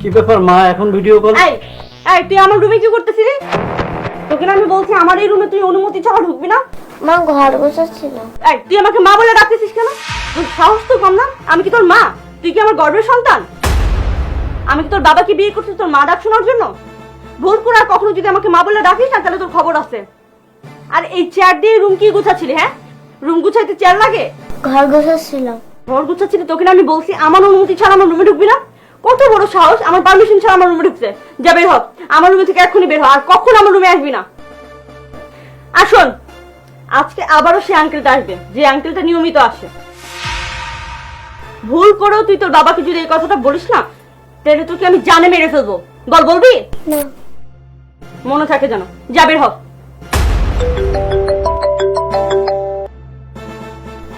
কি ব্যাপার মা, এখন ভিডিও কল? এই এই তুই আমার রুমে কি করতেছিলি? তোকে না আমি বলছি আমার এই রুমে তুই অনুমতি ছাড়া ঢুকবি না। মা ঘর গোছাচ্ছিল। এই তুই আমাকে মা বলে ডাকতেছিস কেন? তোর সাহস তো কম না? আমি কি তোর মা? তুই কি আমার গর্ভের সন্তান? আমি কি তোর বাবাকে বিয়ে করছি তোর মা ডাক শোনার জন্য? ভুল করে আর কখনো যদি আমাকে মা বলে ডাকিস না তাহলে তোর খবর আছে। আর এই চেয়ার দিয়ে রুম কি গুছাচ্ছিলি? হ্যাঁ, রুম গুছাইতে চেয়ার লাগে? ঘর গোছাচ্ছিল। ঘর গুছাচ্ছিলি, তোকে না আমি বলছি আমার অনুমতি ছাড়া আমার রুমে ঢুকবি না। কত বড় সাহস, আমার পারমিশন ছাড়া আমার রুমে ঢুকছে। যা বের হ, আমার রুমে থেকে এক্ষুনি বের হ, আর কখনো আমার রুমে আসবি না। আর শোন, আজকে আবারও সে আঙ্কেলটা আসবে যে আঙ্কেলটা নিয়মিত আসে। ভুল করেও তুই তোর বাবাকে যদি এই কথাটা বলিস না তাহলে তোকে আমি জানে মেরে ফেলবো। বলবি না। মনে থাকে জানো। যা বের হ।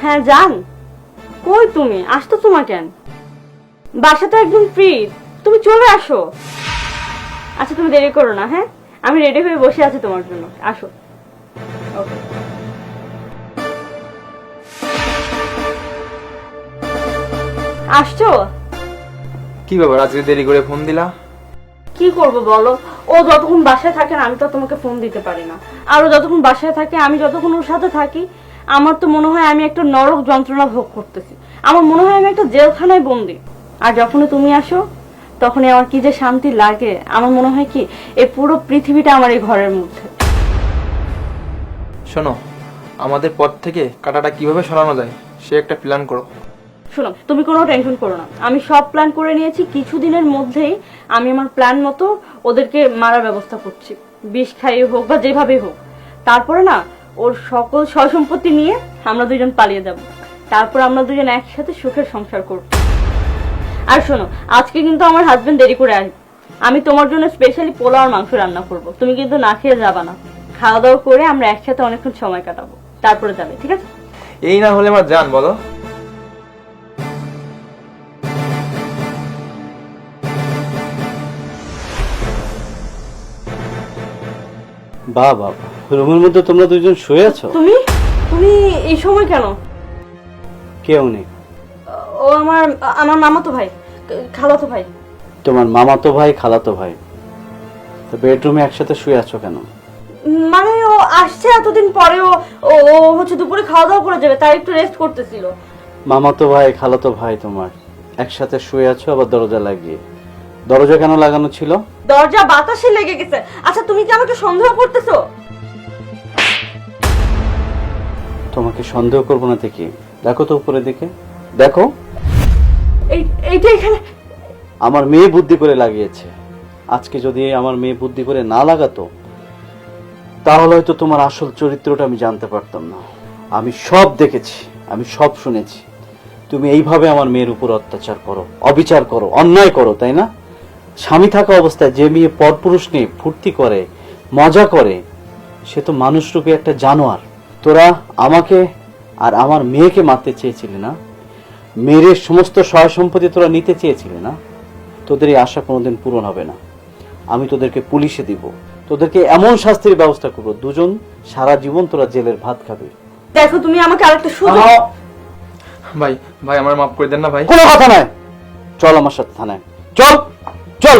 হ্যাঁ জান, কই তুমি? আসতো তোমার কেন? বাসা তো একদম ফ্রি, তুমি চলে আসো। আচ্ছা তুমি দেরি করো না, হ্যাঁ আমি রেডি হয়ে বসে আছি তোমার জন্য, আসো। ওকে। আসছো? কি ব্যাপার আজকে দেরি করে ফোন দিলা? কি করবো বলো, ও যতক্ষণ বাসায় থাকে না আমি তো তোমাকে ফোন দিতে পারি না। আর ও যতক্ষণ বাসায় থাকে, আমি যতক্ষণ ওর সাথে থাকি, আমার তো মনে হয় আমি একটা নরক যন্ত্রণা ভোগ করতেছি। আমার মনে হয় আমি একটা জেলখানায় বন্দি। আর যখনই তুমি আসো তখনই আমার কি যে শান্তি লাগে। আমার মনে হয় কি এই পুরো পৃথিবীটা আমার এই ঘরের মধ্যে। শোনো, আমাদের পথ থেকে কাঁটাটা কিভাবে সরানো যায় সে একটা প্ল্যান করো। শোনো, তুমি কোনো টেনশন করো না, আমি সব প্ল্যান করে নিয়েছি। কিছুদিনের মধ্যেই আমি আমার প্ল্যান মতো ওদেরকে মারার ব্যবস্থা করছি, বিষ খাইয়ে হোক বা যেভাবে হোক। তারপরে না ওর সকল সয় সম্পত্তি নিয়ে আমরা দুজন পালিয়ে যাব। তারপর আমরা দুজন একসাথে সুখের সংসার করব। আর শোনো, আজকে কিন্তু আমার হাজবেন্ড দেরি করে আসবে। আমি তোমার জন্য স্পেশালি পোলাও আর মাংস রান্না করব, তুমি কিন্তু না খেয়ে যাবা না। খাওয়া দাওয়া করে আমরা একসাথে অনেকক্ষণ সময় কাটাবো, তারপরে যাবে, ঠিক আছে? এই না হলে আমার জান বলো। বাবা, রুমের মধ্যে তোমরা দুজন শুয়ে আছো? তুমি তুমি এই সময় কেন? কেউ নেই? ও আমার আমার মামাতো ভাই, খালাতো ভাই। তোমার মামাতো ভাই, খালাতো ভাই, তো বেডরুমে একসাথে শুয়ে আছো কেন? মানে ও আসছে এতদিন পরে, ও ও হচ্ছে দুপুরে খাওয়া দাওয়া করে যাবে, তাই একটু রেস্ট করতেছিল। মামাতো ভাই, খালাতো ভাই তোমার একসাথে শুয়ে আছো, আবার দরজা লাগিয়ে। দরজা কেন লাগানো ছিল? দরজা বাতাসে লেগে গেছে। আচ্ছা তুমি কি আমাকে সন্দেহ করতেছো? তোমাকে সন্দেহ করবো না থেকে দেখো তো উপরের দিকে দেখো। এইটা এখানে আমার মেয়ে বুদ্ধি করে লাগিয়েছে। আজকে যদি আমার মেয়ে বুদ্ধি করে না লাগাতো তাহলে হয়তো তোমার আসল চরিত্রটা আমি জানতে পারতাম না। আমি সব দেখেছি, আমি সব শুনেছি। তুমি এইভাবে আমার মেয়ের উপর অত্যাচার করো, অবিচার করো, অন্যায় করো, তাই না? স্বামী থাকা অবস্থায় যে মেয়ে পরপুরুষ নিয়ে ফুর্তি করে, মজা করে, সে তো মানুষরূপী একটা জানোয়ার। তোরা আমাকে আর আমার মেয়েকে মারতে চেয়েছিলি না? মেয়ের সমস্ত সয় সম্পত্তি তোরা নিতে চেয়েছিলি না? তোদের এই আশা কোনোদিন পূরণ হবে না। আমি তোদেরকে পুলিশে দিব, তোদেরকে এমন শাস্তির ব্যবস্থা করবো, দুজন সারা জীবন তোরা জেলের ভাত খাবে। দেখো তুমি আমাকে আরেকটা সুযোগ। ভাই ভাই আমার মাফ করে দেন না ভাই। কোনো কথা নয়, চল আমার সাথে থানায়, চল চল।